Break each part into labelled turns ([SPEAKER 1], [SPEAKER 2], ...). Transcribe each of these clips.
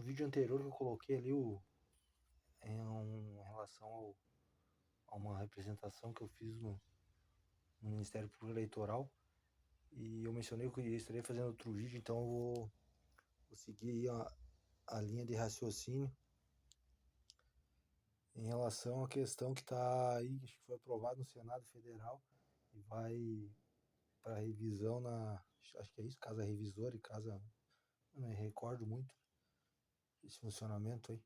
[SPEAKER 1] no vídeo anterior que eu coloquei ali em relação a uma representação que eu fiz no Ministério Público Eleitoral, e eu mencionei que eu estaria fazendo outro vídeo, então eu vou seguir a linha de raciocínio em relação à questão que está aí, que foi aprovado no Senado Federal e vai para revisão acho que é isso, casa revisora e casa, não me recordo muito esse funcionamento aí.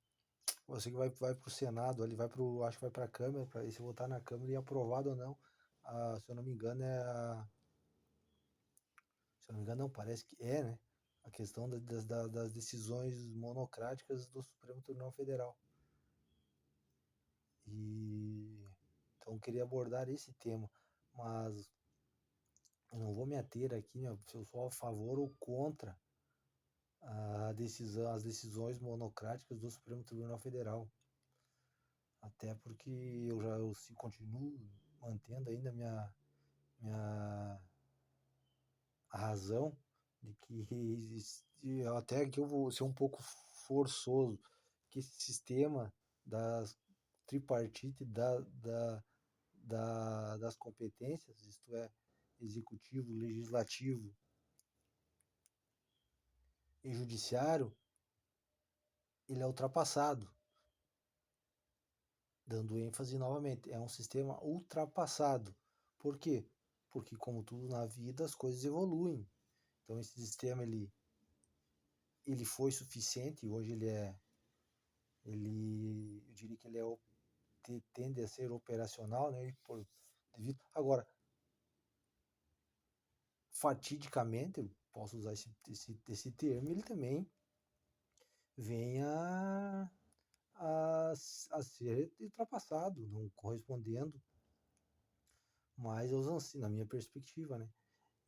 [SPEAKER 1] Eu sei que vai para o Senado, ali acho que vai para a Câmara, para se votar na Câmara e aprovado ou não. Se eu não me engano se eu não me engano não, parece que é, né? A questão das decisões monocráticas do Supremo Tribunal Federal. E então eu queria abordar esse tema, mas eu não vou me ater aqui, né, se eu sou a favor ou contra as decisões monocráticas do Supremo Tribunal Federal. Até porque eu continuo mantendo ainda a razão de que existe, até que eu vou ser um pouco forçoso, que esse sistema das tripartite das competências, isto é, executivo, legislativo e judiciário, ele é ultrapassado. Dando ênfase novamente, é um sistema ultrapassado. Por quê? Porque, como tudo na vida, as coisas evoluem. Então, esse sistema ele foi suficiente, hoje eu diria que ele tende a ser operacional, né? Agora, fatidicamente, eu posso usar esse termo, ele também vem a ser ultrapassado, não correspondendo mais na minha perspectiva, né?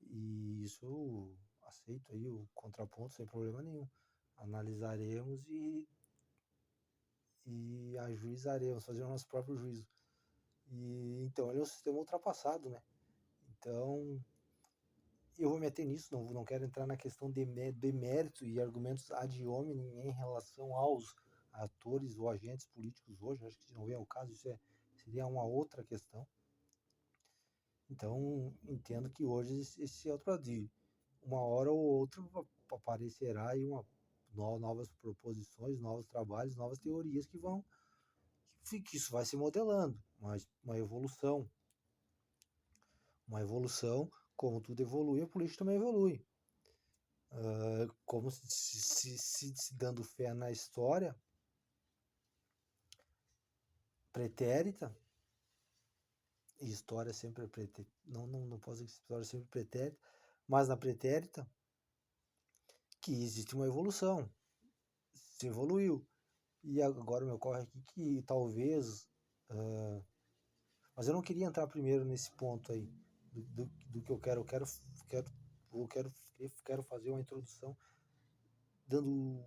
[SPEAKER 1] E isso eu aceito aí o contraponto sem problema nenhum. Analisaremos e ajuizaremos, fazer o nosso próprio juízo. E então ele é um sistema ultrapassado, né? Então eu vou meter nisso, não quero entrar na questão de mérito e argumentos ad hominem em relação aos atores ou agentes políticos hoje. Acho que se não vem ao caso, seria uma outra questão. Então entendo que hoje esse é outro Brasil. Uma hora ou outra aparecerá aí novas proposições, novos trabalhos, novas teorias que isso vai se modelando, mas uma evolução, como tudo evolui, a política também evolui. Como se dando fé na história pretérita, e história sempre é pretérita, não posso dizer que história é sempre pretérita, mas na pretérita, que existe uma evolução, se evoluiu. E agora me ocorre aqui que talvez. Mas eu não queria entrar primeiro nesse ponto aí, do que eu quero. Quero fazer uma introdução dando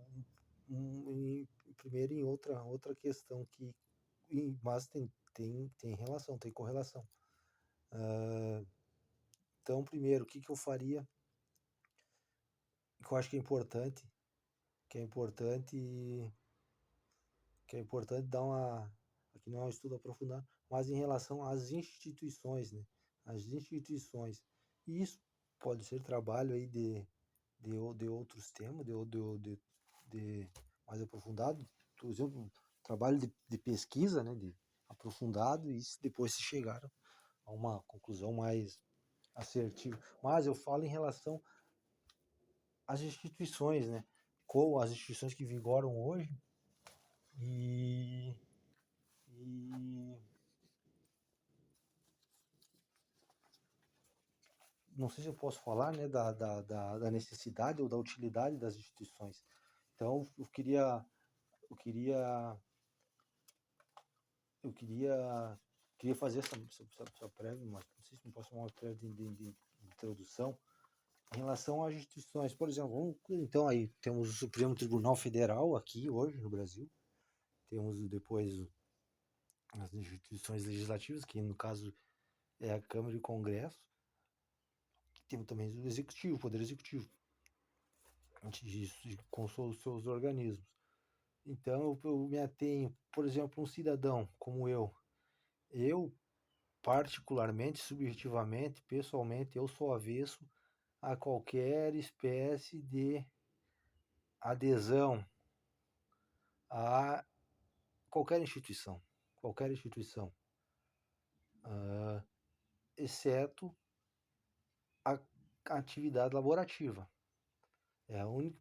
[SPEAKER 1] primeiro em outra questão mas tem relação, tem correlação. Então, primeiro, o que eu faria? Que eu acho que é importante, que é importante dar uma. Aqui não é um estudo aprofundado, mas em relação às instituições, né? As instituições. E isso pode ser trabalho aí de outros temas, de mais aprofundado, por exemplo, trabalho de pesquisa, né? De aprofundado, e depois se chegar a uma conclusão mais assertiva. Mas eu falo em relação às instituições, né? Com as instituições que vigoram hoje e não sei se eu posso falar, né, da necessidade ou da utilidade das instituições. Então, eu queria fazer essa prévia, mas não sei se não posso chamar uma prévia de introdução em relação às instituições. Por exemplo, então aí temos o Supremo Tribunal Federal aqui hoje no Brasil, temos depois as instituições legislativas, que no caso é a Câmara e o Congresso, temos também o Executivo, o Poder Executivo, antes disso, com os seus organismos. Então eu me atenho, por exemplo, um cidadão como eu particularmente, subjetivamente, pessoalmente, eu sou avesso a qualquer espécie de adesão a qualquer instituição, ah, exceto a atividade laborativa. É a única,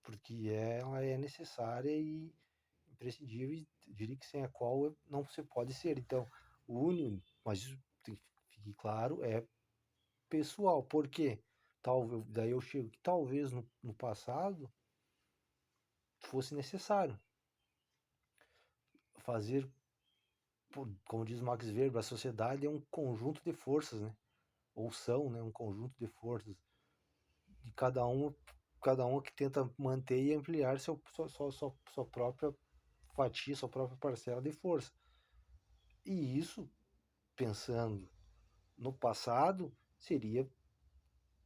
[SPEAKER 1] porque ela é necessária e imprescindível, e diria que sem a qual não se pode ser. Então, o único, mas isso tem que fique claro, é pessoal. Por quê? Talvez, daí eu chego que talvez no passado fosse necessário fazer, como diz Max Weber, a sociedade é um conjunto de forças, né? Ou são, né? Um conjunto de forças de cada um que tenta manter e ampliar sua própria fatia, sua própria parcela de força. E isso, pensando no passado, seria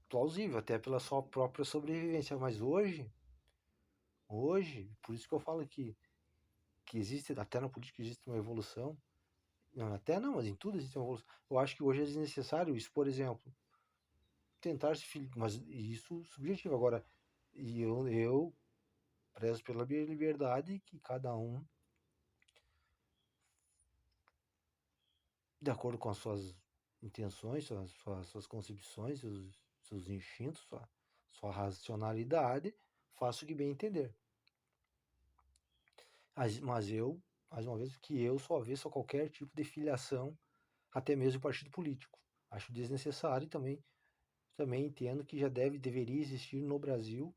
[SPEAKER 1] plausível, até pela sua própria sobrevivência. Mas hoje, por isso que eu falo que existe, até na política existe uma evolução. Não, até não, mas em tudo existe uma evolução. Eu acho que hoje é desnecessário isso, por exemplo, tentar se. Mas isso subjetivo. Agora, eu prezo pela liberdade que cada um, de acordo com as suas intenções, suas concepções, seus instintos, sua racionalidade, faça o que bem entender. Mas eu, mais uma vez, que eu sou avesso a qualquer tipo de filiação, até mesmo partido político. Acho desnecessário e também entendo que deveria existir no Brasil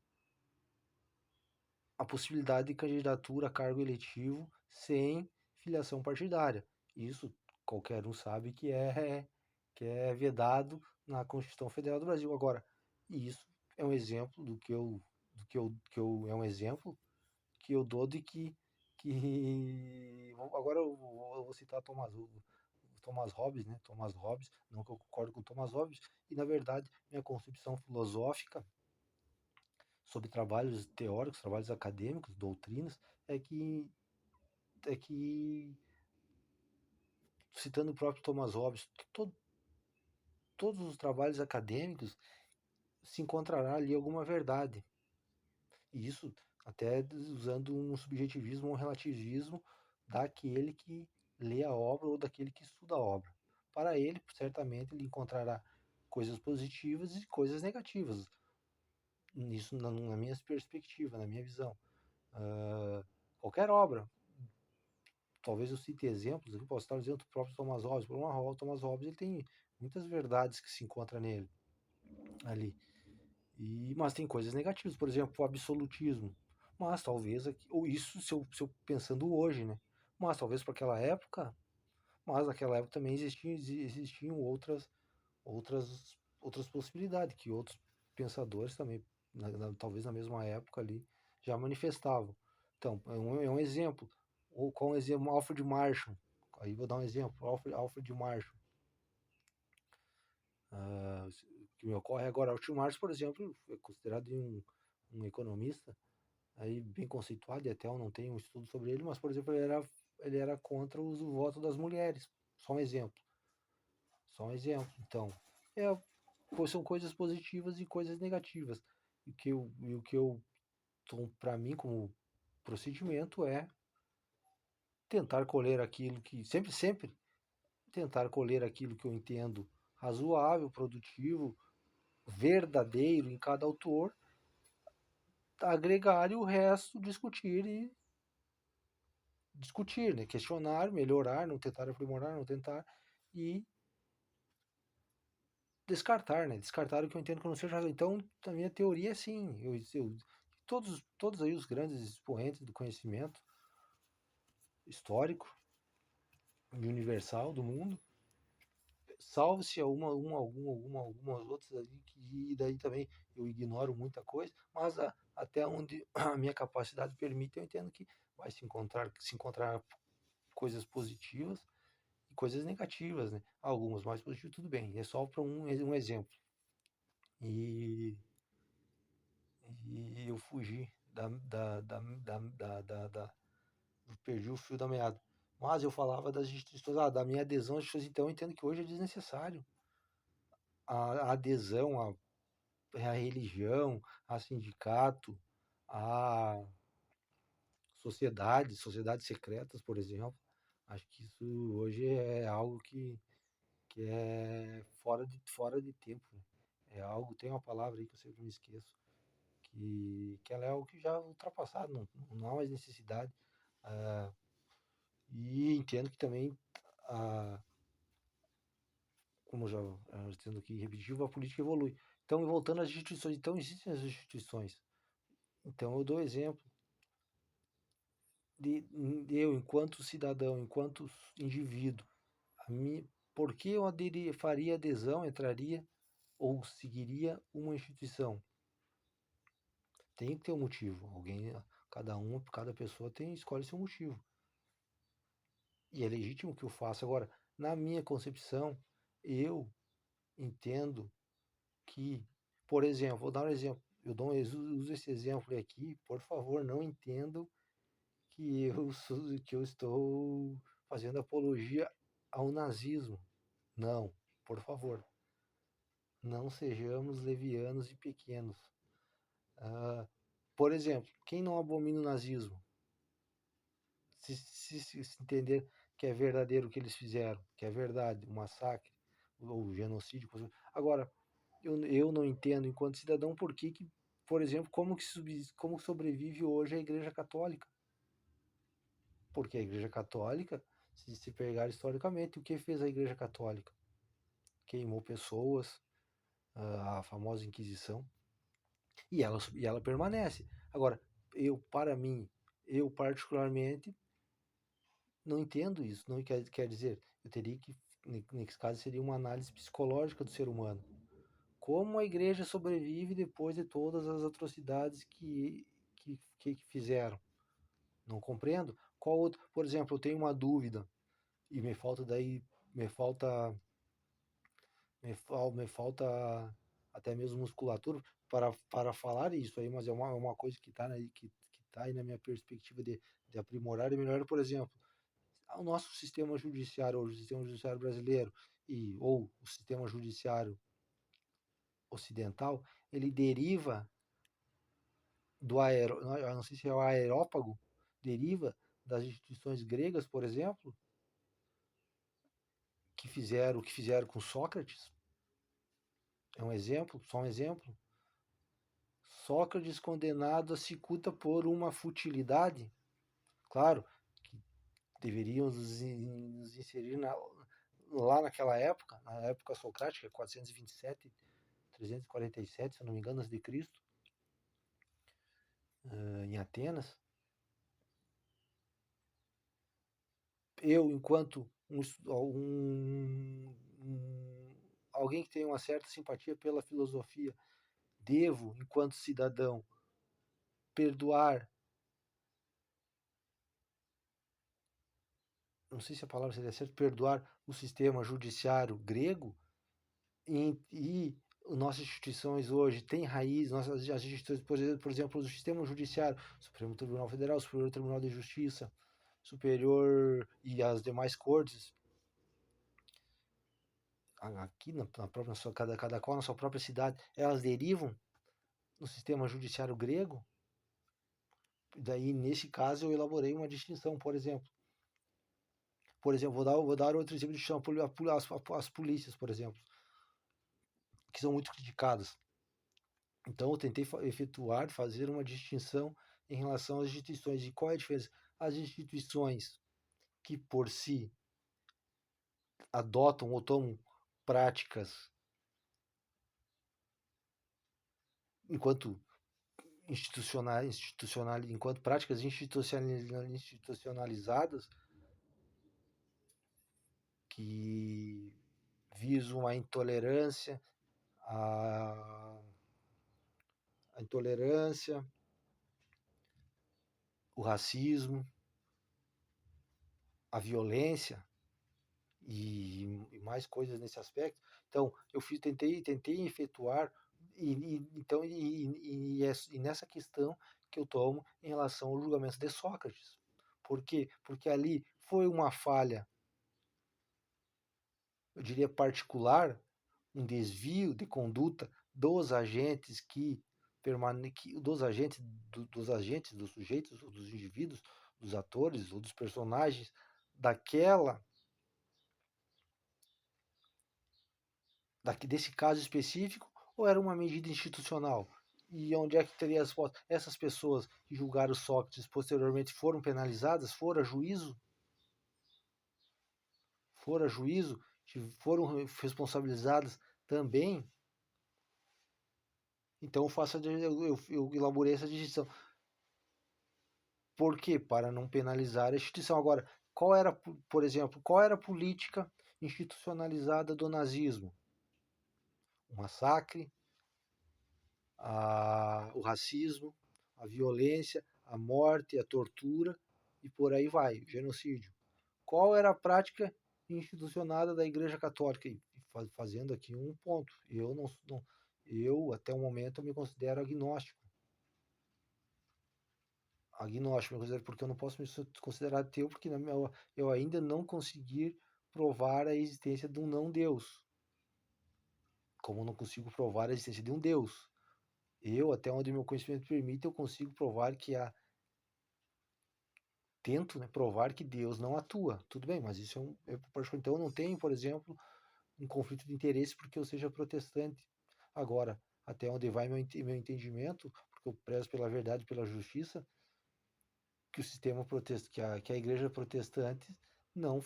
[SPEAKER 1] a possibilidade de candidatura a cargo eletivo sem filiação partidária. Isso qualquer um sabe que é vedado na Constituição Federal do Brasil. Agora, isso é um exemplo é um exemplo que eu dou de que agora eu vou citar Thomas Hobbes, né? Thomas Hobbes, não que eu concordo com Thomas Hobbes, e na verdade minha concepção filosófica sobre trabalhos teóricos, trabalhos acadêmicos, doutrinas, é que é que citando o próprio Thomas Hobbes, todos os trabalhos acadêmicos se encontrará ali alguma verdade. E isso até usando um subjetivismo ou um relativismo daquele que lê a obra ou daquele que estuda a obra. Para ele, certamente, ele encontrará coisas positivas e coisas negativas. Isso na minha perspectiva, na minha visão. Uh, qualquer obra, talvez eu cite exemplos, eu posso estar dizendo o próprio Thomas Hobbes. O Thomas Hobbes ele tem muitas verdades que se encontram nele ali. Mas tem coisas negativas, por exemplo, o absolutismo. Mas talvez, ou isso se eu pensando hoje, né? Mas talvez para aquela época, mas naquela época também existiam outras possibilidades, que outros pensadores também, talvez na mesma época ali, já manifestavam. Então, é um exemplo. Ou qual um exemplo? Alfred Marshall. Aí vou dar um exemplo. Alfred Marshall. Que me ocorre agora. Alfred Marshall, por exemplo, é considerado um economista aí bem conceituado, e até eu não tenho um estudo sobre ele, mas, por exemplo, ele era contra o voto das mulheres. Só um exemplo. Só um exemplo. Então, é, são coisas positivas e coisas negativas. O que eu para mim, como procedimento, é tentar colher aquilo que. Sempre tentar colher aquilo que eu entendo razoável, produtivo, verdadeiro em cada autor, agregar e o resto discutir, né? Questionar, melhorar, não tentar aprimorar, não tentar e descartar, né? Descartar o que eu entendo que não seja razão. Então, a minha teoria é assim, todos aí os grandes expoentes do conhecimento histórico e universal do mundo, salvo-se algumas outras ali, que daí também eu ignoro muita coisa, mas até onde a minha capacidade permite, eu entendo que vai se encontrar coisas positivas e coisas negativas, né? Algumas mais positivas, tudo bem, é só para um exemplo. E, e eu fugi. perdi o fio da meada. Mas eu falava das instituições, da minha adesão às instituições, então eu entendo que hoje é desnecessário a adesão à religião, a sindicato, a sociedades secretas, por exemplo. Acho que isso hoje é algo que é fora de tempo. Né? É algo, tem uma palavra aí que eu sempre me esqueço, que ela é algo que já é ultrapassado, não há mais necessidade. Ah, e entendo que também, ah, como já sendo aqui repetitivo, a política evolui. Então, voltando às instituições, então existem as instituições. Então, eu dou exemplo de eu, enquanto cidadão, enquanto indivíduo, a mim, por que eu faria adesão, entraria ou seguiria uma instituição? Tem que ter um motivo. Cada pessoa escolhe seu motivo. E é legítimo que eu faça. Agora, na minha concepção, eu entendo que, por exemplo, vou dar um exemplo. Uso esse exemplo aqui, por favor, não entendam que eu estou fazendo apologia ao nazismo. Não, por favor, não sejamos levianos e pequenos. Ah, por exemplo, quem não abomina o nazismo? Se entender que é verdadeiro o que eles fizeram, que é verdade, o massacre, o genocídio. Agora, eu não entendo, enquanto cidadão, por exemplo, como sobrevive hoje a Igreja Católica. Porque a Igreja Católica, se pegar historicamente, o que fez a Igreja Católica? Queimou pessoas, a famosa Inquisição, e ela permanece. Agora, para mim, eu particularmente, não entendo isso. Não quer dizer, eu teria que, nesse caso, seria uma análise psicológica do ser humano. Como a igreja sobrevive depois de todas as atrocidades que fizeram? Não compreendo. Qual outro? Por exemplo, eu tenho uma dúvida e me falta, me falta até mesmo musculatura para falar isso aí, mas é uma coisa que está que tá aí na minha perspectiva de aprimorar e melhorar. Por exemplo, o nosso sistema judiciário, hoje, o sistema judiciário brasileiro, ou o sistema judiciário ocidental, ele deriva eu não sei se é o aerópago, deriva das instituições gregas, por exemplo, o que fizeram com Sócrates. É um exemplo, só um exemplo. Sócrates condenado a cicuta por uma futilidade. Claro que deveriam nos inserir lá na época socrática, 427, 347, se eu não me engano, antes de Cristo, em Atenas. Eu, enquanto alguém que tem uma certa simpatia pela filosofia, devo, enquanto cidadão, perdoar, não sei se a palavra seria certa, perdoar o sistema judiciário grego e nossas instituições hoje têm raiz, as instituições, por exemplo, o sistema judiciário, Supremo Tribunal Federal, Superior Tribunal de Justiça, Superior e as demais cortes, aqui na própria cada qual na sua própria cidade, elas derivam no sistema judiciário grego. Daí, nesse caso, eu elaborei uma distinção, por exemplo. Vou dar outro exemplo de distinção, as polícias, por exemplo, que são muito criticadas. Então, eu tentei fazer uma distinção em relação às instituições. E qual é a diferença? As instituições que, por si, adotam ou tomam práticas enquanto enquanto práticas institucionalizadas que visam a, a intolerância, o racismo, a violência e mais coisas nesse aspecto. Então, tentei efetuar Então, e nessa questão que eu tomo em relação ao julgamento de Sócrates. Por quê? Porque ali foi uma falha, eu diria particular, um desvio de conduta dos agentes dos sujeitos, ou dos indivíduos, dos atores ou dos personagens daquela desse caso específico, ou era uma medida institucional? E onde é que teria as respostas? Essas pessoas que julgaram Sócrates posteriormente foram penalizadas, foram a juízo, foram responsabilizadas também. Então eu elaborei essa distinção. Por quê? Para não penalizar a instituição. Agora, por exemplo, qual era a política institucionalizada do nazismo? O massacre, o racismo, a violência, a morte, a tortura e por aí vai, o genocídio. Qual era a prática institucionada da Igreja Católica? E fazendo aqui um ponto, eu até o momento me considero agnóstico. Agnóstico, porque eu não posso me considerar ateu, porque eu ainda não consegui provar a existência de um não Deus. Como eu não consigo provar a existência de um Deus. Eu, até onde meu conhecimento permite, eu consigo provar tento, né, provar que Deus não atua. Tudo bem, mas isso então eu não tenho, por exemplo, um conflito de interesse porque eu seja protestante. Agora, até onde vai meu entendimento, porque eu prezo pela verdade e pela justiça, que o sistema protestante, que a igreja protestante não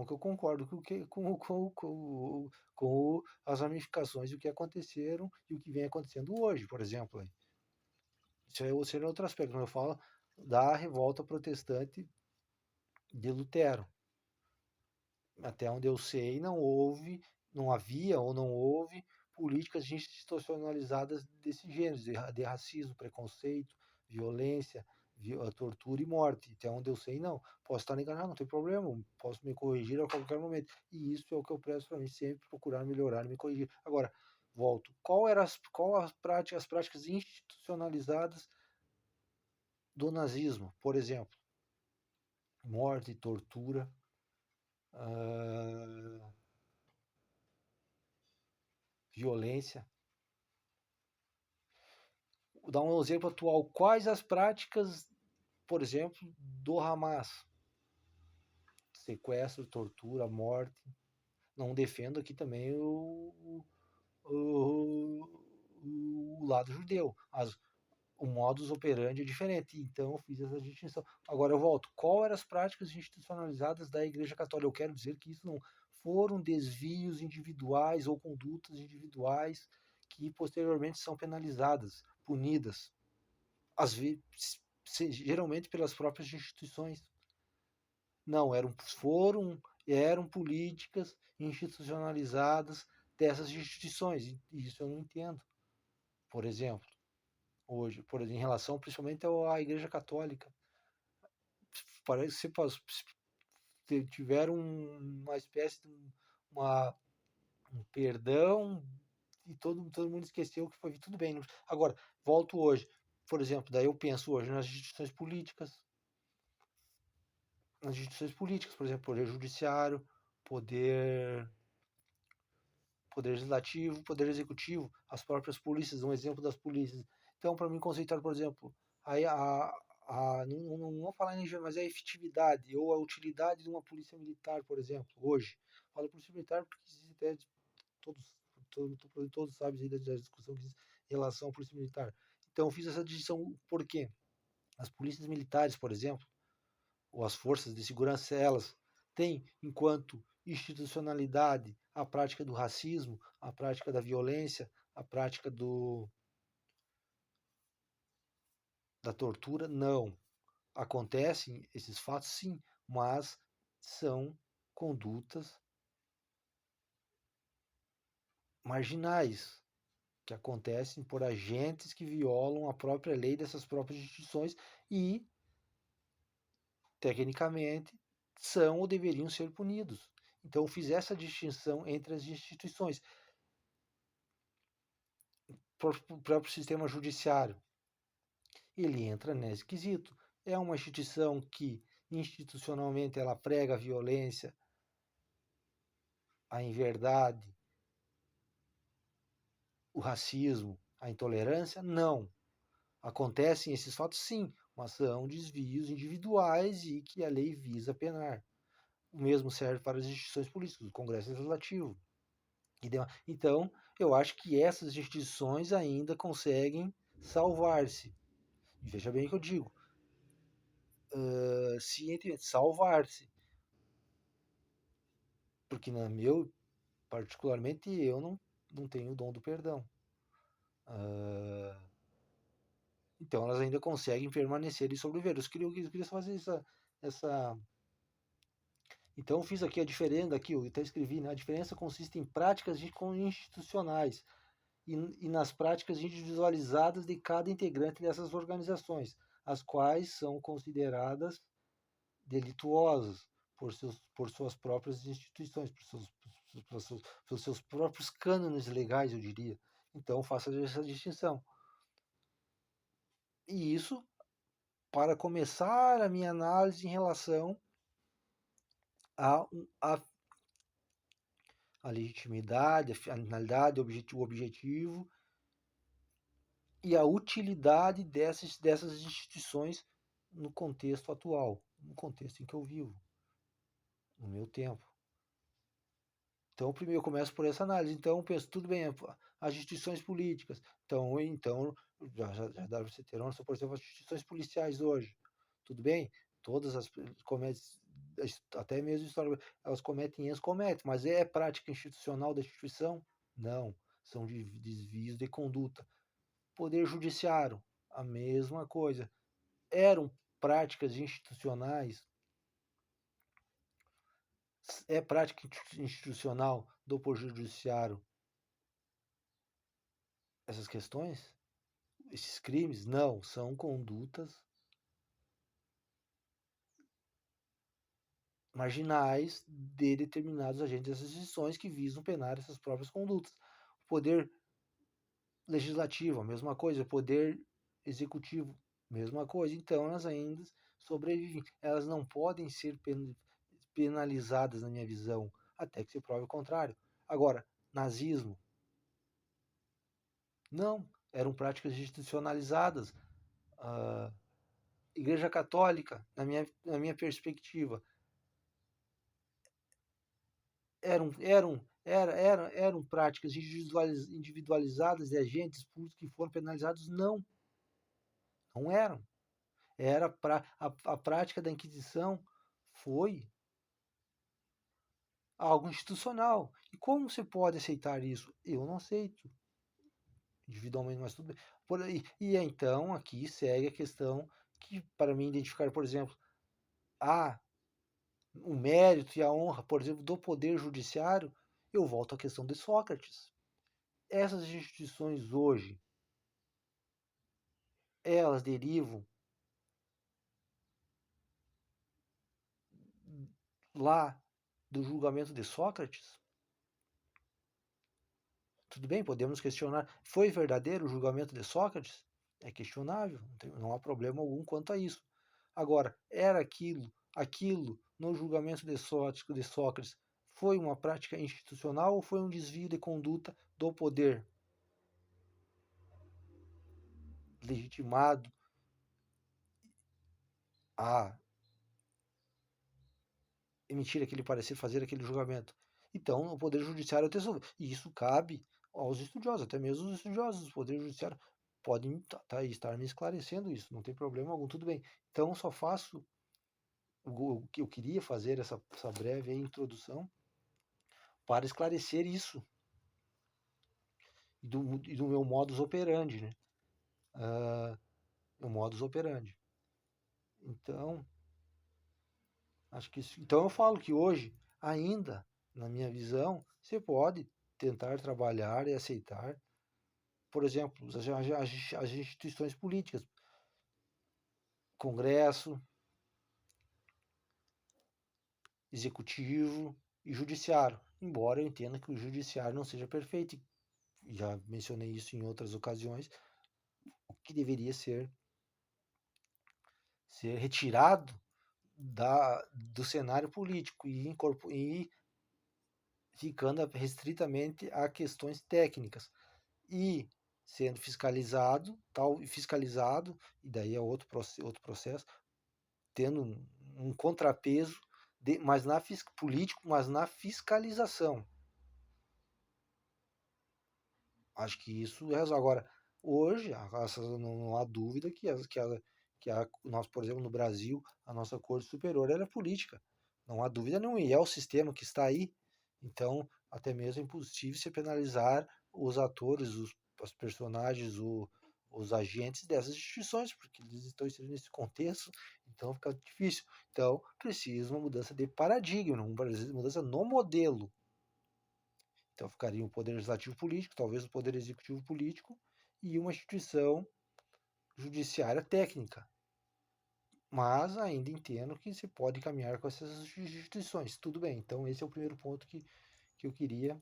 [SPEAKER 1] que eu concordo com as ramificações do que aconteceram e o que vem acontecendo hoje, por exemplo. Isso seria outro aspecto, quando eu falo da revolta protestante de Lutero. Até onde eu sei, não havia ou não houve políticas institucionalizadas desse gênero, de racismo, preconceito, violência, tortura e morte. Até onde eu sei, não. Posso estar enganado, não tem problema, posso me corrigir a qualquer momento. E isso é o que eu prezo para mim, sempre procurar melhorar e me corrigir. Agora, volto. Qual as práticas institucionalizadas do nazismo, por exemplo? Morte, tortura, violência. Vou dar um exemplo atual. Quais as práticas, por exemplo, do Hamas? Sequestro, tortura, morte. Não defendo aqui também o, o lado judeu. O modus operandi é diferente, então eu fiz essa distinção. Agora eu volto. Qual eram as práticas institucionalizadas da Igreja Católica? Eu quero dizer que isso não foram desvios individuais ou condutas individuais que posteriormente são penalizadas, punidas, às vezes, geralmente pelas próprias instituições. Não, eram políticas institucionalizadas dessas instituições, e isso eu não entendo. Por exemplo, hoje, em relação principalmente à Igreja Católica, parece que tiveram uma espécie de um perdão e todo mundo esqueceu que foi tudo bem. Agora, volto hoje, por exemplo, daí eu penso hoje nas instituições políticas, por exemplo, poder judiciário, poder poder legislativo, poder executivo, as próprias polícias, um exemplo das polícias. Então, para mim conceitar, por exemplo, aí não vou falar em mas a efetividade ou a utilidade de uma polícia militar, por exemplo, hoje. Falo polícia militar porque existe até todos sabem da discussão que existe em relação à polícia militar. Então, eu fiz essa distinção porque as polícias militares, por exemplo, ou as forças de segurança, elas têm enquanto institucionalidade a prática do racismo, a prática da violência, a prática da tortura? Não. Acontecem esses fatos, sim, mas são condutas marginais que acontecem por agentes que violam a própria lei dessas próprias instituições e, tecnicamente, são ou deveriam ser punidos. Então, eu fiz essa distinção entre as instituições. o próprio sistema judiciário, ele entra nesse quesito. É uma instituição que institucionalmente ela prega a violência, a inverdade, o racismo, a intolerância? Não. Acontecem esses fatos, sim, mas são desvios individuais e que a lei visa penar. O mesmo serve para as instituições políticas, o Congresso Legislativo. Então, eu acho que essas instituições ainda conseguem salvar-se. Veja bem o que eu digo. Salvar-se. Porque, particularmente, eu não tenho o dom do perdão. Então, elas ainda conseguem permanecer e sobreviver. Eu queria fazer essa. Então, eu fiz aqui a diferença, aqui eu até escrevi, né? A diferença consiste em práticas institucionais e nas práticas individualizadas de cada integrante dessas organizações, as quais são consideradas delituosas por suas próprias instituições, pelos seus próprios cânones legais, eu diria. Então, faça essa distinção. E isso para começar a minha análise em relação à a legitimidade, a finalidade, o objetivo e a utilidade dessas instituições no contexto atual, no contexto em que eu vivo, no meu tempo. Então, primeiro eu começo por essa análise. Então, eu penso, tudo bem, as instituições políticas. Então já dá para você ter uma noção, por exemplo, as instituições policiais hoje. Tudo bem? Todas as cometem, até mesmo história, elas cometem erros, mas é prática institucional da instituição? Não. São desvios de conduta. Poder Judiciário, a mesma coisa. Eram práticas institucionais, é prática institucional do Poder Judiciário essas questões? Esses crimes? Não, são condutas marginais de determinados agentes dessas instituições que visam penar essas próprias condutas. O poder legislativo, a mesma coisa. O poder executivo, mesma coisa. Então, elas ainda sobrevivem. Elas não podem ser penalizadas, na minha visão, até que se prove o contrário. Agora, nazismo, não. Eram práticas institucionalizadas. Igreja Católica, na minha perspectiva, eram práticas individualizadas de agentes públicos que foram penalizados? Não, não eram. A prática da Inquisição foi algo institucional. E como você pode aceitar isso? Eu não aceito, individualmente, mas tudo bem. Então, aqui segue a questão que, para mim, identificar, por exemplo, o mérito e a honra, por exemplo, do poder judiciário, eu volto à questão de Sócrates. Essas instituições hoje, elas derivam lá do julgamento de Sócrates? Tudo bem, podemos questionar. Foi verdadeiro o julgamento de Sócrates? É questionável, não há problema algum quanto a isso. Agora, era aquilo no julgamento de Sócrates foi uma prática institucional ou foi um desvio de conduta do poder legitimado a emitir aquele parecer, fazer aquele julgamento? Então, o Poder Judiciário tem e isso cabe aos estudiosos, até mesmo os estudiosos do Poder Judiciário podem estar me esclarecendo isso, não tem problema algum, tudo bem. Então, só faço o que eu queria fazer, essa breve introdução, para esclarecer isso e do meu modus operandi, né? O modus operandi. Então, acho que isso. Então, eu falo que hoje, ainda, na minha visão, você pode tentar trabalhar e aceitar, por exemplo, as instituições políticas, Congresso, Executivo e Judiciário. Embora eu entenda que o Judiciário não seja perfeito, já mencionei isso em outras ocasiões, o que deveria ser retirado do cenário político e ficando restritamente a questões técnicas e sendo fiscalizado, e daí é outro processo, tendo um contrapeso, político, mas na fiscalização. Acho que isso é razão. Agora, hoje, não há dúvida nós, por exemplo, no Brasil, a nossa Corte Superior ela é política. Não há dúvida nenhuma. E é o sistema que está aí. Então, até mesmo é impossível se penalizar os atores, os personagens, os agentes dessas instituições, porque eles estão inseridos nesse contexto, então fica difícil. Então, precisa uma mudança de paradigma, uma mudança no modelo. Então ficaria o poder legislativo político, talvez o poder executivo político e uma instituição judiciária técnica. Mas ainda entendo que se pode caminhar com essas instituições. Tudo bem, então esse é o primeiro ponto que eu queria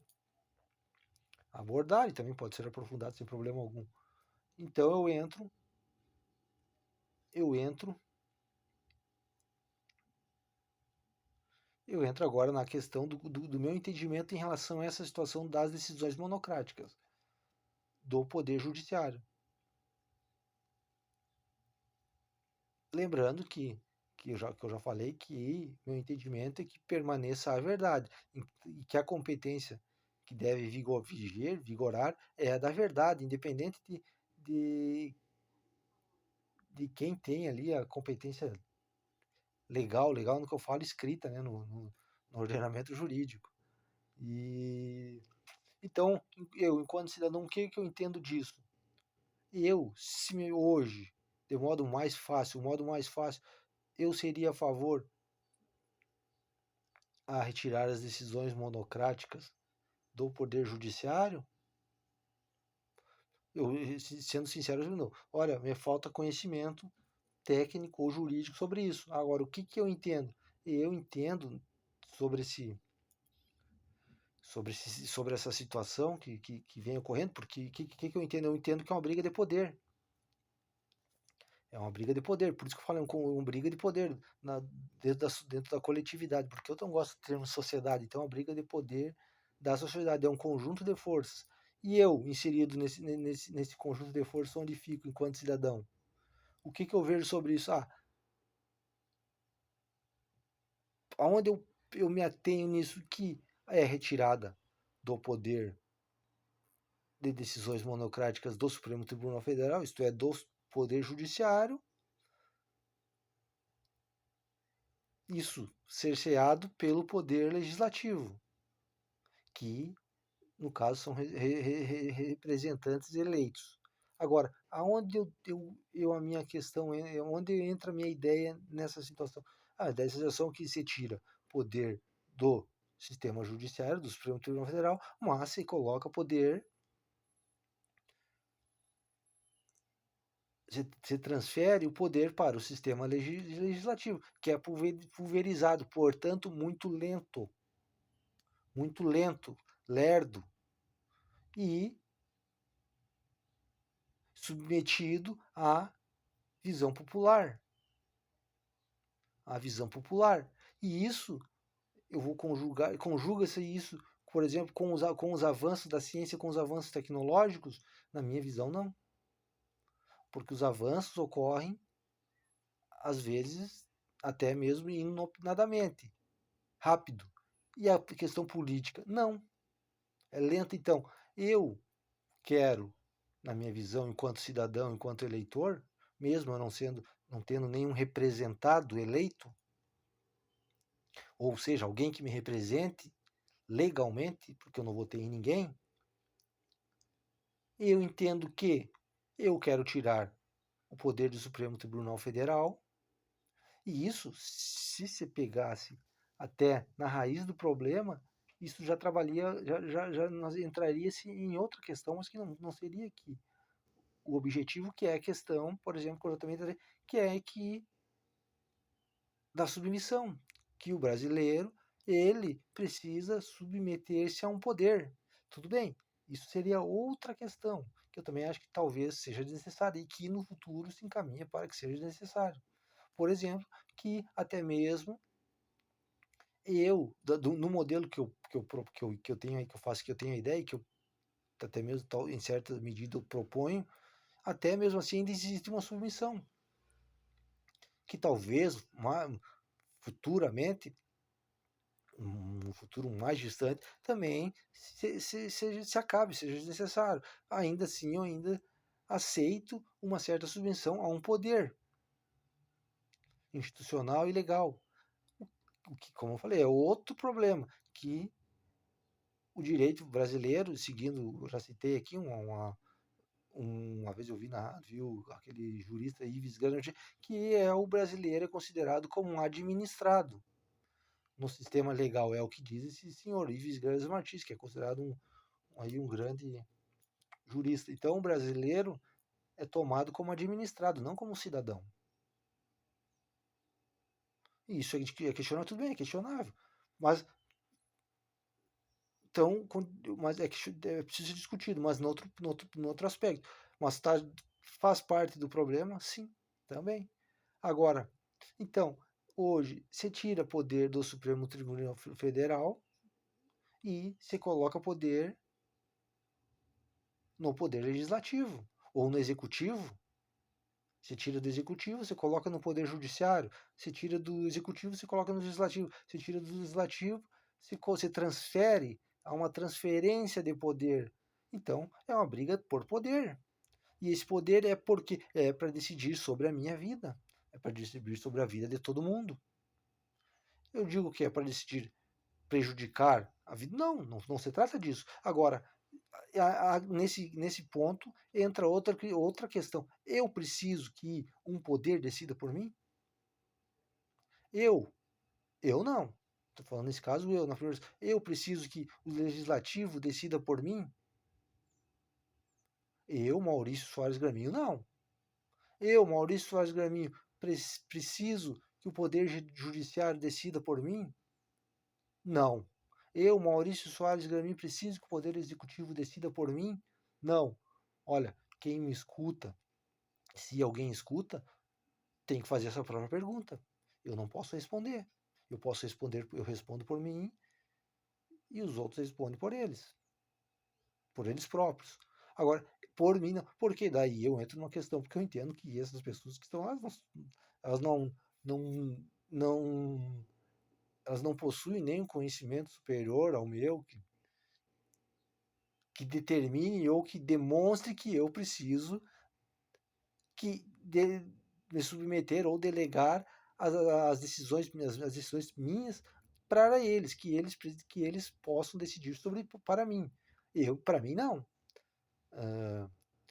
[SPEAKER 1] abordar e também pode ser aprofundado sem problema algum. Então eu entro agora na questão do meu entendimento em relação a essa situação das decisões monocráticas do Poder Judiciário. Lembrando que eu já falei que meu entendimento é que permaneça a verdade e que a competência que deve vigorar é a da verdade, independente de, de quem tem ali a competência legal no que eu falo, escrita, né, no ordenamento jurídico. E então, eu, enquanto cidadão, o que eu entendo disso? Se hoje, de modo mais fácil, eu seria a favor a retirar as decisões monocráticas do Poder Judiciário? Eu, sendo sincero, não. Olha, me falta conhecimento técnico ou jurídico sobre isso. Agora, o que eu entendo? Eu entendo sobre sobre essa situação que vem ocorrendo, porque o que eu entendo? Eu entendo que é uma briga de poder. É uma briga de poder, por isso que eu falo, uma briga de poder dentro da coletividade, porque eu não gosto de termo sociedade, então é uma briga de poder da sociedade, é um conjunto de forças. E eu, inserido nesse conjunto de forças, onde fico enquanto cidadão? O que eu vejo sobre isso? Aonde eu me atenho nisso que é retirada do poder de decisões monocráticas do Supremo Tribunal Federal, isto é, do Poder Judiciário, isso cerceado pelo Poder Legislativo, que, no caso, são representantes eleitos. Agora, aonde a minha questão onde entra a minha ideia nessa situação? Dessa situação que se tira poder do sistema judiciário, do Supremo Tribunal Federal, mas se coloca poder, se transfere o poder para o sistema legislativo, que é pulverizado, portanto, muito lento, lerdo, e submetido à visão popular. A visão popular. E isso, eu vou conjuga-se isso, por exemplo, com os avanços da ciência, com os avanços tecnológicos? Na minha visão, não. Porque os avanços ocorrem, às vezes, até mesmo inopinadamente, rápido. E a questão política? Não. É lenta. Então, eu quero, na minha visão, enquanto cidadão, enquanto eleitor, mesmo eu não tendo nenhum representado eleito, ou seja, alguém que me represente legalmente, porque eu não votei em ninguém, eu entendo que eu quero tirar o poder do Supremo Tribunal Federal, e isso, se se pegasse até na raiz do problema, isso já trabalharia, já nós entraria em outra questão, mas que não seria aqui o objetivo, que é a questão, por exemplo, que eu também trazer, que é que da submissão, que o brasileiro ele precisa submeter-se a um poder. Tudo bem, Isso seria outra questão, que eu também acho que talvez seja necessária e que no futuro se encaminha para que seja necessário. Por exemplo, que até mesmo no modelo que eu tenho aí, que eu faço, que eu tenho a ideia, e que eu até mesmo em certa medida eu proponho, até mesmo assim ainda existe uma submissão, que talvez futuramente, um futuro mais distante, também se acabe, seja necessário. Ainda assim, eu ainda aceito uma certa submissão a um poder institucional e legal. O que, como eu falei, é outro problema, que o direito brasileiro, seguindo, eu já citei aqui uma vez eu viu aquele jurista Ives Gandhi, que o brasileiro é considerado como um administrado no sistema legal, é o que diz esse senhor Ives Gandhi Martins, que é considerado um grande jurista. Então o brasileiro é tomado como administrado, não como cidadão. E isso é questionável, tudo bem, é questionável. Mas então, mas é preciso ser discutido, mas no outro aspecto. Mas faz parte do problema? Sim, também. Agora, então, hoje, você tira poder do Supremo Tribunal Federal e você coloca poder no poder legislativo ou no executivo. Você tira do executivo, você coloca no poder judiciário. Você tira do executivo, você coloca no legislativo. Você tira do legislativo, você transfere a uma transferência de poder. Então, é uma briga por poder. E esse poder porque é para decidir sobre a minha vida, é para decidir sobre a vida de todo mundo. Eu digo que é para decidir prejudicar a vida. Não se trata disso. Agora, nesse ponto entra outra questão. Eu preciso que um poder decida por mim? Eu? Eu não. Estou falando nesse caso na primeira vez. Eu preciso que o legislativo decida por mim? Eu, Maurício Soares Graminho, não. Eu, Maurício Soares Graminho, preciso que o poder judiciário decida por mim? Não. Eu, Maurício Soares Graminho, preciso que o poder executivo decida por mim? Não. Olha, quem me escuta, se alguém escuta, tem que fazer essa própria pergunta. Eu não posso responder. Eu respondo por mim e os outros respondem por eles próprios. Agora, por mim não, porque daí eu entro numa questão, porque eu entendo que essas pessoas que estão lá, elas não, não, elas não possuem nenhum conhecimento superior ao meu, que determine ou que demonstre que eu preciso me submeter ou delegar as decisões minhas para eles, que eles possam decidir para mim. Para mim, não.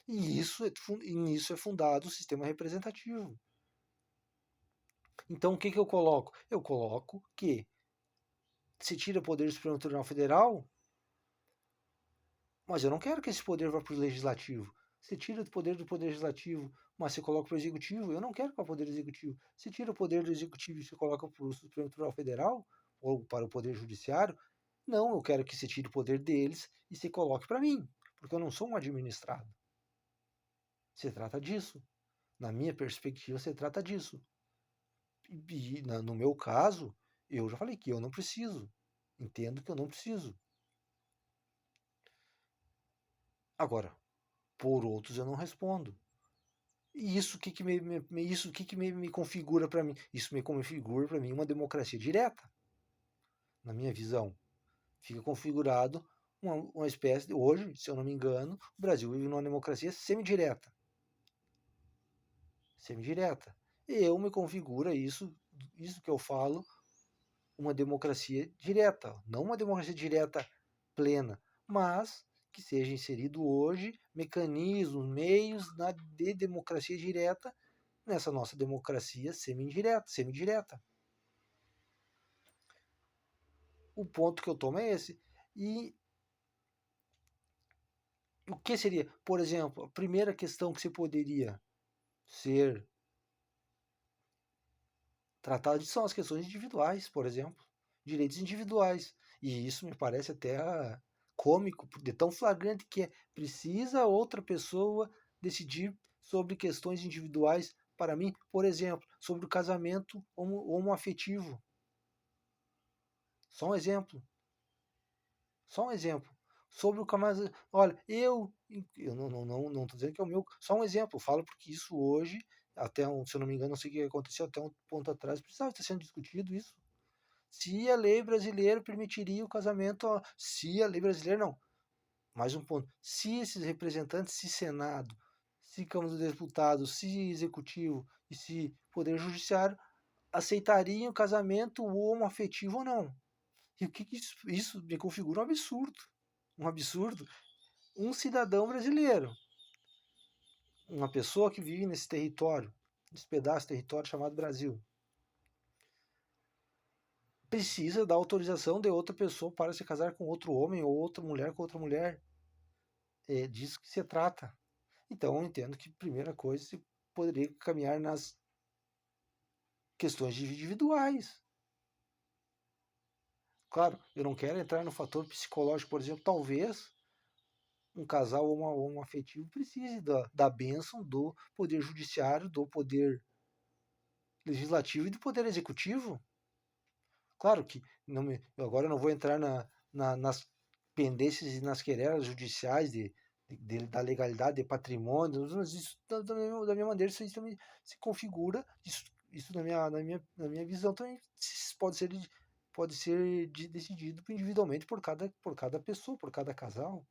[SPEAKER 1] E nisso é fundado o sistema representativo. Então, o que eu coloco? Eu coloco que se tira poder do Supremo Tribunal Federal, mas eu não quero que esse poder vá para o Legislativo. Você tira o poder do Poder Legislativo, mas você coloca para o Executivo. Eu não quero para o Poder Executivo. Você tira o poder do Executivo e você coloca para o Supremo Tribunal Federal, ou para o Poder Judiciário. Não, eu quero que você tire o poder deles e você coloque para mim, porque eu não sou um administrado. Se trata disso. Na minha perspectiva, se trata disso. E no meu caso, eu já falei que eu não preciso. Entendo que eu não preciso. Agora, por outros eu não respondo. E isso me configura para mim? Isso me configura para mim uma democracia direta. Na minha visão, fica configurado uma espécie de, hoje, se eu não me engano, o Brasil vive numa democracia semidireta. Semidireta. E eu me configura isso que eu falo, uma democracia direta, não uma democracia direta plena, mas que seja inserido hoje mecanismos, meios de democracia direta nessa nossa democracia semidireta. O ponto que eu tomo é esse. E o que seria, por exemplo, a primeira questão que você poderia ser tratada são as questões individuais, por exemplo, direitos individuais. E isso me parece até cômico, de tão flagrante que é. Precisa outra pessoa decidir sobre questões individuais para mim, por exemplo, sobre o casamento homoafetivo. Só um exemplo. Só um exemplo. Sobre o casamento. Olha, eu não tô dizendo que é o meu. Só um exemplo. Eu falo porque isso hoje, até se eu não me engano, não sei o que aconteceu até um ponto atrás, precisava estar sendo discutido isso. Se a lei brasileira permitiria o casamento, se a lei brasileira não. Mais um ponto. Se esses representantes, se Senado, se Câmara dos Deputados, se Executivo e se Poder Judiciário aceitariam o casamento homoafetivo ou não. E o que isso me configura um absurdo. Um absurdo. Um cidadão brasileiro, uma pessoa que vive nesse território, nesse pedaço de território chamado Brasil, precisa da autorização de outra pessoa para se casar com outro homem ou outra mulher com outra mulher. É disso que se trata. Então, eu entendo que, primeira coisa, se poderia caminhar nas questões individuais. Claro, eu não quero entrar no fator psicológico, por exemplo, talvez um casal homoafetivo precise da bênção do poder judiciário, do poder legislativo e do poder executivo. Claro que agora eu não vou entrar nas pendências e nas querelas judiciais da legalidade de patrimônio, mas isso, da minha maneira, isso também se configura, isso na minha visão também pode ser decidido individualmente por cada pessoa, por cada casal,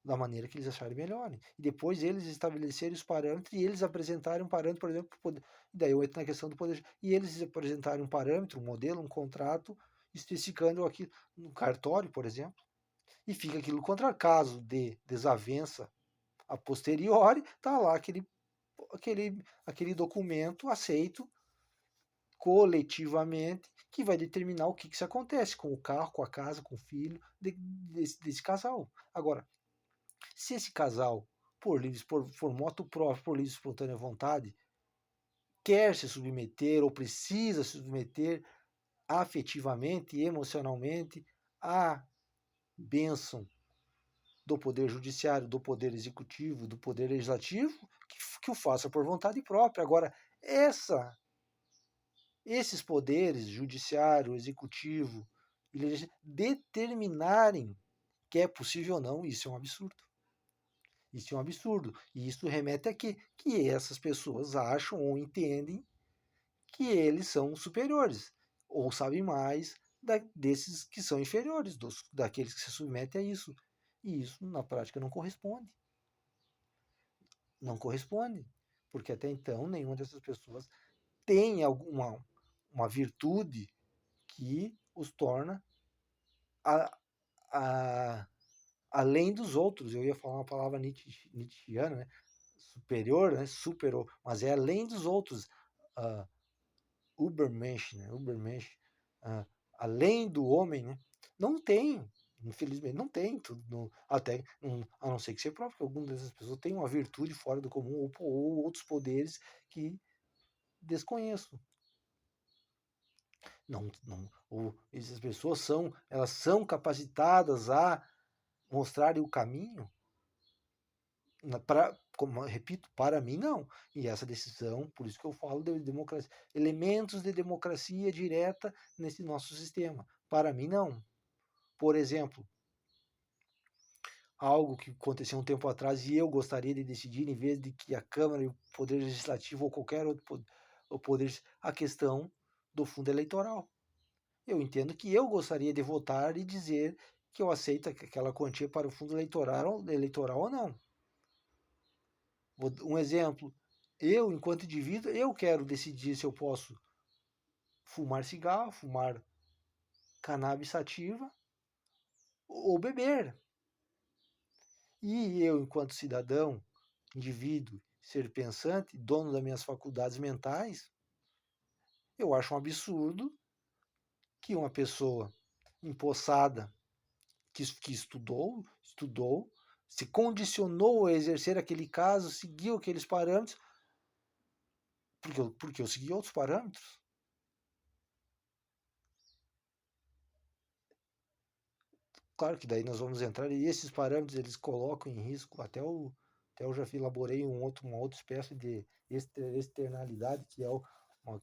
[SPEAKER 1] da maneira que eles acharem melhor. E depois eles estabelecerem os parâmetros e eles apresentarem um parâmetro, por exemplo, e daí eu entro na questão do poder, e eles apresentarem um parâmetro, um modelo, um contrato, especificando aqui no cartório, por exemplo, e fica aquilo contra caso de desavença a posteriori, está lá aquele documento aceito coletivamente que vai determinar o que se acontece com o carro, com a casa, com o filho desse casal. Agora, se esse casal, por moto próprio, por livre e espontânea vontade, quer se submeter ou precisa se submeter afetivamente e emocionalmente à bênção do Poder Judiciário, do Poder Executivo, do Poder Legislativo, que o faça por vontade própria. Agora, esses poderes, Judiciário, Executivo e Legislativo, determinarem que é possível ou não, isso é um absurdo. Isso é um absurdo. E isso remete a quê? Que essas pessoas acham ou entendem que eles são superiores, ou sabem mais desses que são inferiores, daqueles que se submetem a isso. E isso, na prática, não corresponde. Não corresponde. Porque até então, nenhuma dessas pessoas tem uma virtude que os torna a, a, além dos outros. Eu ia falar uma palavra nietzschiana, né? Superior, né? Superou, mas é além dos outros. Uh, Übermensch, né? Übermensch, uh, além do homem, né? Não tem, infelizmente, não tem tudo, até a não ser que seja próprio, porque algumas dessas pessoas têm uma virtude fora do comum ou outros poderes que desconheço. Não, ou essas pessoas elas são capacitadas a mostrarem o caminho. Como eu repito, para mim não. E essa decisão, por isso que eu falo de democracia, elementos de democracia direta nesse nosso sistema. Para mim não. Por exemplo, algo que aconteceu um tempo atrás e eu gostaria de decidir, em vez de que a Câmara e o Poder Legislativo ou qualquer outro poder, a questão do fundo eleitoral. Eu entendo que eu gostaria de votar e dizer que eu aceito aquela quantia para o fundo eleitoral ou não. Um exemplo, eu, enquanto indivíduo, eu quero decidir se eu posso fumar cigarro, fumar cannabis sativa ou beber. E eu, enquanto cidadão, indivíduo, ser pensante, dono das minhas faculdades mentais, eu acho um absurdo que uma pessoa empossada, que estudou, se condicionou a exercer aquele caso, seguiu aqueles parâmetros, porque eu segui outros parâmetros. Claro que daí nós vamos entrar, e esses parâmetros eles colocam em risco, até eu já elaborei uma outra espécie de externalidade, que é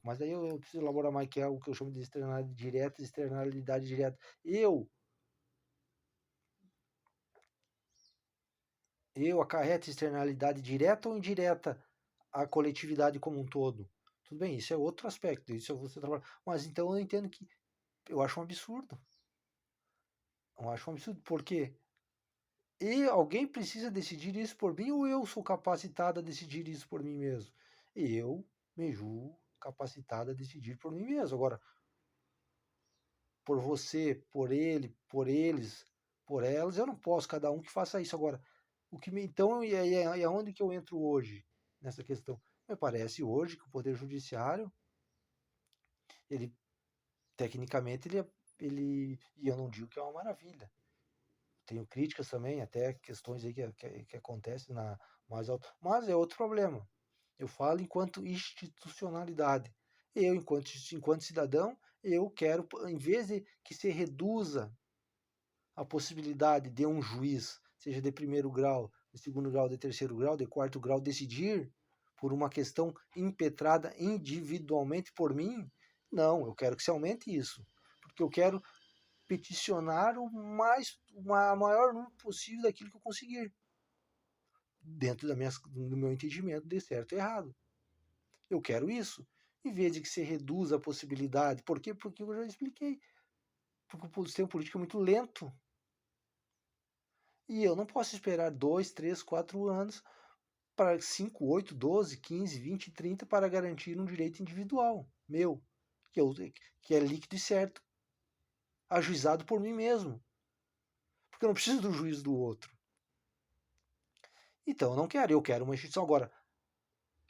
[SPEAKER 1] mas aí eu preciso elaborar mais, que é o que eu chamo de externalidade direta e externalidade direta. Eu acarreto externalidade direta ou indireta à coletividade como um todo. Tudo bem, isso é outro aspecto, isso é você trabalhar. Mas então eu entendo que eu acho um absurdo. Eu acho um absurdo, porque alguém precisa decidir isso por mim ou eu sou capacitado a decidir isso por mim mesmo? Eu me julgo capacitado a decidir por mim mesmo. Agora, por você, por ele, por eles, por elas, eu não posso, cada um que faça isso. Agora, então, e aonde que eu entro hoje nessa questão? Me parece hoje que o Poder Judiciário, ele, tecnicamente, e eu não digo que é uma maravilha. Tenho críticas também, até questões aí que acontecem na mais alto, mas é outro problema. Eu falo enquanto institucionalidade. Eu, enquanto cidadão, eu quero, em vez de que se reduza a possibilidade de um juiz, seja de primeiro grau, de segundo grau, de terceiro grau, de quarto grau, decidir por uma questão impetrada individualmente por mim, não, eu quero que se aumente isso. Porque eu quero peticionar o maior número possível daquilo que eu conseguir, dentro do meu entendimento de certo e errado. Eu quero isso, em vez de que se reduza a possibilidade. Por quê? Porque eu já expliquei. Porque o sistema político é muito lento. E eu não posso esperar 2, 3, 4 anos para 5, 8, 12, 15, 20, 30 para garantir um direito individual meu, que, eu, que é líquido e certo, ajuizado por mim mesmo. Porque eu não preciso do juízo do outro. Então eu não quero, eu quero uma instituição. Agora,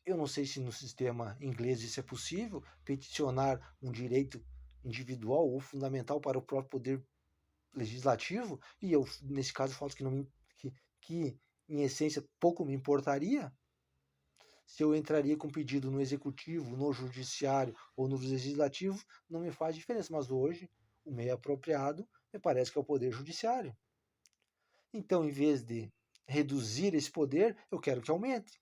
[SPEAKER 1] eu não sei se no sistema inglês isso é possível, peticionar um direito individual ou fundamental para o próprio poder legislativo, e eu, nesse caso, falo que, não me, que em essência, pouco me importaria se eu entraria com pedido no executivo, no judiciário ou no legislativo, não me faz diferença. Mas hoje, o meio apropriado me parece que é o poder judiciário. Então, em vez de reduzir esse poder, eu quero que aumente.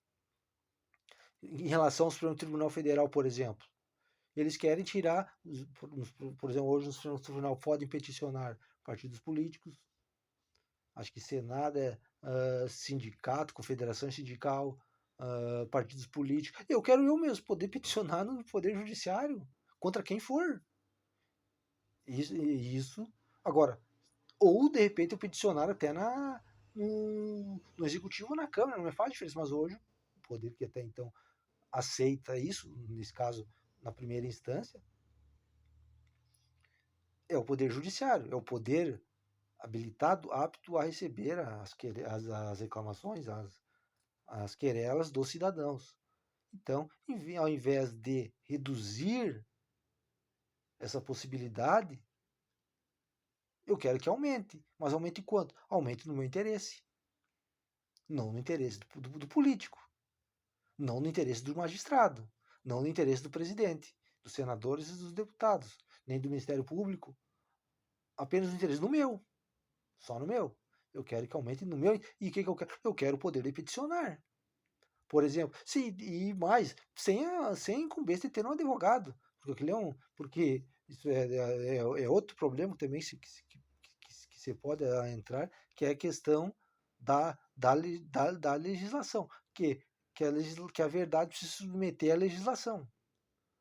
[SPEAKER 1] Em relação ao Supremo Tribunal Federal, por exemplo, eles querem tirar, por exemplo, hoje no Supremo Tribunal podem peticionar partidos políticos, acho que Senado sindicato, confederação sindical, partidos políticos. Eu quero eu mesmo poder peticionar no Poder Judiciário contra quem for. Isso. Agora, ou de repente eu peticionar até no Executivo ou na Câmara, não me faz diferença, mas hoje o poder que até então aceita isso, nesse caso, na primeira instância, é o Poder Judiciário, é o poder habilitado, apto a receber as reclamações, as querelas dos cidadãos. Então, ao invés de reduzir essa possibilidade, eu quero que aumente. Mas aumente quanto? Aumente no meu interesse. Não no interesse do político. Não no interesse do magistrado. Não no interesse do presidente, dos senadores e dos deputados. Nem do Ministério Público. Apenas no interesse do meu. Só no meu. Eu quero que aumente no meu. E o que eu quero? Eu quero o poder de peticionar. Por exemplo, e mais, sem incumbência de ter um advogado. Porque isso é outro problema também que você pode entrar, que é a questão da legislação. Que a verdade precisa se submeter à legislação,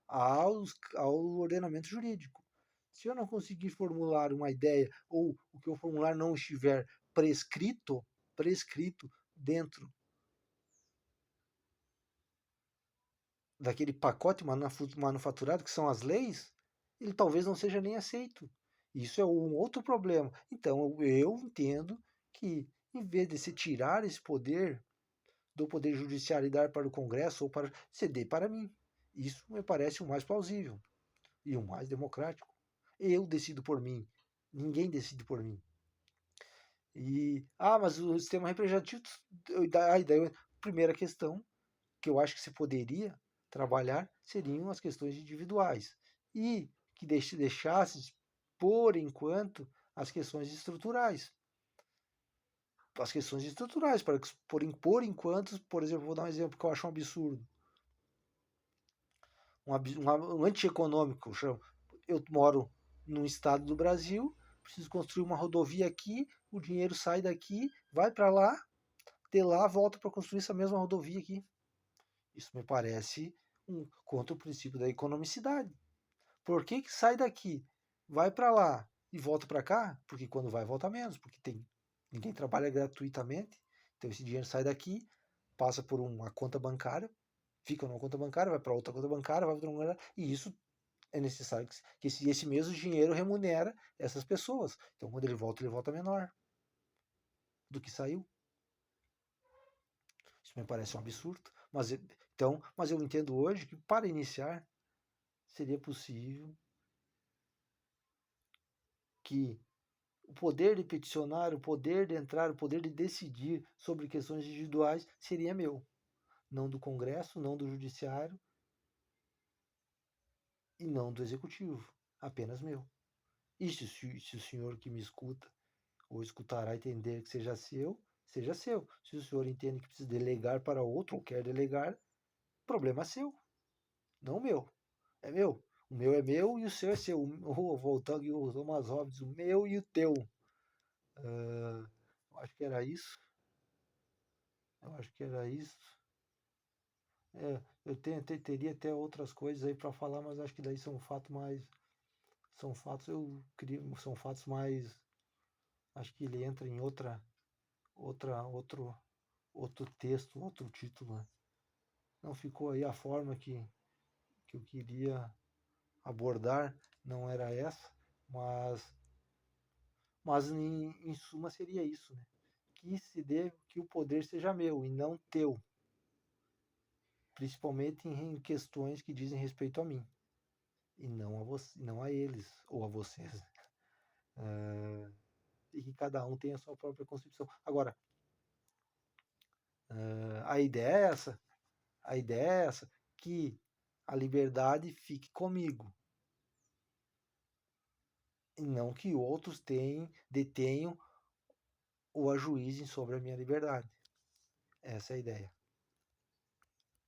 [SPEAKER 1] ao ordenamento jurídico. Se eu não conseguir formular uma ideia, ou o que eu formular não estiver prescrito dentro daquele pacote manufaturado que são as leis, ele talvez não seja nem aceito. Isso é um outro problema. Então eu entendo que, em vez de se tirar esse poder do Poder Judiciário e dar para o Congresso ou para ceder para mim, isso me parece o mais plausível e o mais democrático. Eu decido por mim, ninguém decide por mim. Mas o sistema representativo, daí, primeira questão que eu acho que se poderia trabalhar seriam as questões individuais e que deixasse, por enquanto, as questões estruturais. As questões estruturais, para que, por enquanto, por exemplo, vou dar um exemplo que eu acho um absurdo. Um antieconômico. Eu moro num estado do Brasil, preciso construir uma rodovia aqui, o dinheiro sai daqui, vai para lá, de lá volta para construir essa mesma rodovia aqui. Isso me parece contra o princípio da economicidade. Por que sai daqui, vai para lá e volta para cá? Porque quando vai, volta menos, porque ninguém trabalha gratuitamente. Então esse dinheiro sai daqui, passa por uma conta bancária, fica numa conta bancária, vai para outra conta bancária, vai para outra conta bancária, e isso é necessário que esse mesmo dinheiro remunera essas pessoas. Então quando ele volta menor do que saiu. Isso me parece um absurdo. Mas eu entendo hoje que para iniciar seria possível que o poder de peticionar, o poder de entrar, o poder de decidir sobre questões individuais seria meu. Não do Congresso, não do Judiciário e não do Executivo. Apenas meu. E se o senhor que me escuta ou escutará entender que seja seu, seja seu. Se o senhor entende que precisa delegar para outro ou quer delegar, problema seu, não meu. É meu. O meu é meu e o seu é seu. Voltando aqui o Thomas Hobbes, o meu e o teu. Eu acho que era isso. Eu acho que era isso. Eu teria até outras coisas aí para falar, mas acho que daí são fatos mais. São fatos, são fatos mais. Acho que ele entra em outro texto, outro título. Né? Não ficou aí a forma que eu queria abordar, não era essa, mas em suma seria isso, né? Que o poder seja meu e não teu, principalmente em questões que dizem respeito a mim e não a você, não a eles ou a vocês. E que cada um tenha a sua própria concepção. Agora, a ideia é essa, a ideia é essa, que a liberdade fique comigo e não que outros detenham ou ajuizem sobre a minha liberdade. Essa é a ideia.